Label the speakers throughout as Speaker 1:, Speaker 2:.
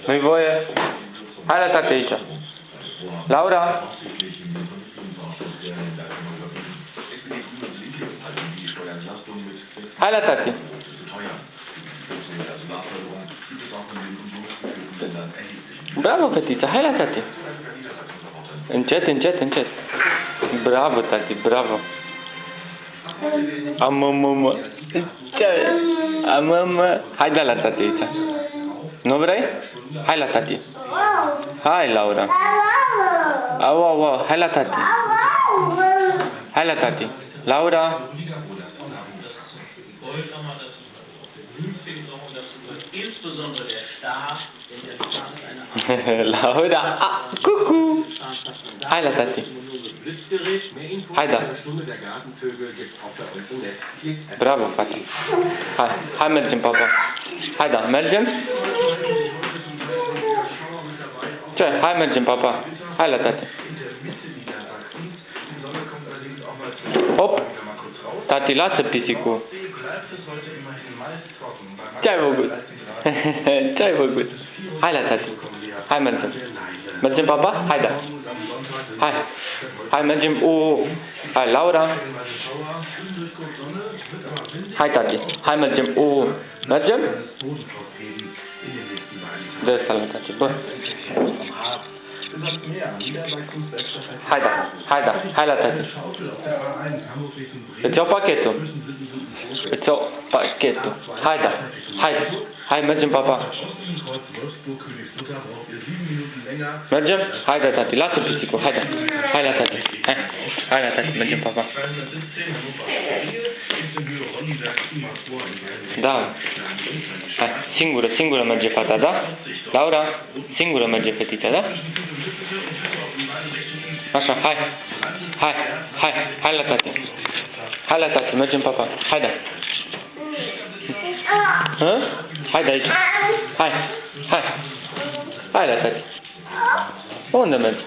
Speaker 1: Nu-i voie. Hai la tati aici. Laura? Hai la tati. Bravo, fetița, hai la tati. Încet, încet, încet. Bravo, tati, bravo. Amă. Amă. Hai da la tati aici. Nu vrei? Hai la tati. Hai, Laura. Au. Hai la tati. Hai la tati. Laura. Laura. Cucu. Hai la tati. Hai da. Bravo, fata. Hai mergem, papa. Hai da, mergem? Ce? Hai mergem, papa. Hai la tati. Hop. Tati, lasă pisicul. Ce-ai făcut? Ce-ai făcut? Hai la tati. Hai mergem. Mergem, papa? Hai da. Hai mergem. Hai, Laura. Hai, tati. Hai mergem. Mergem? Dă asta la tati. Bă. Hai da. Hai la tati. Îți iau pachetul. Hai da. Hai, mergem, papa. Mergem? Hai da, tati. Lasă pisicul. Hai da. Hai la tati. Hai la tati. Mergem, papa. Da. Hai, singură merge fata, da? Laura, singură merge fetița, da? Așa, hai la tati. Hai la tati, mergem, papa. Hai da. Hai de aici. Hai la tati. Unde mergi?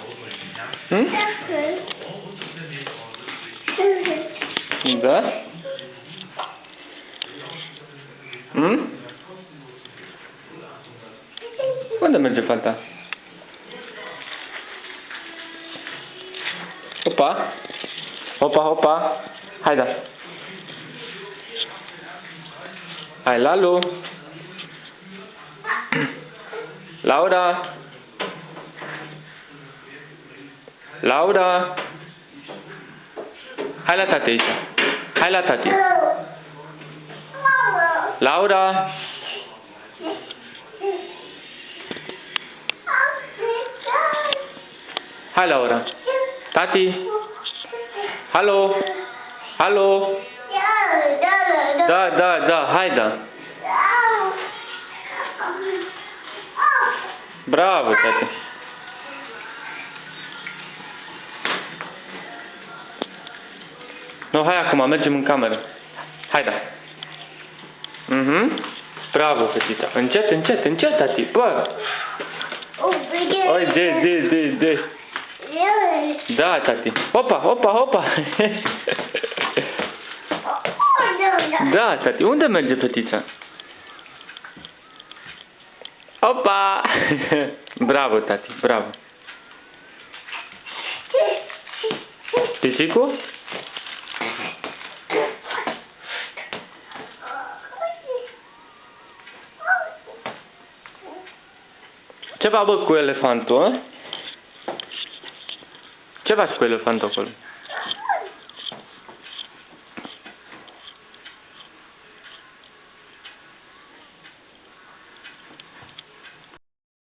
Speaker 1: Da? Unde merge fata? Hopa. Hai da. Hai, Lalu. Laura. Hai la tati aici. Hai la tati. Laura. Hai, Laura. Tati. Halo. Da. Hai da. Bravo, tati. Nu, hai acum, mergem în cameră. Hai da. Bravo, fetița. Încet, tati. Bă. Oi, de. Da, tati. Hopa. Da, tati. Unde merge fetița? Hopa. Bravo, tati. Bravo. Pisicul? Ce faci, bă, cu elefantul, a? Ce faci cu elefantul acolo?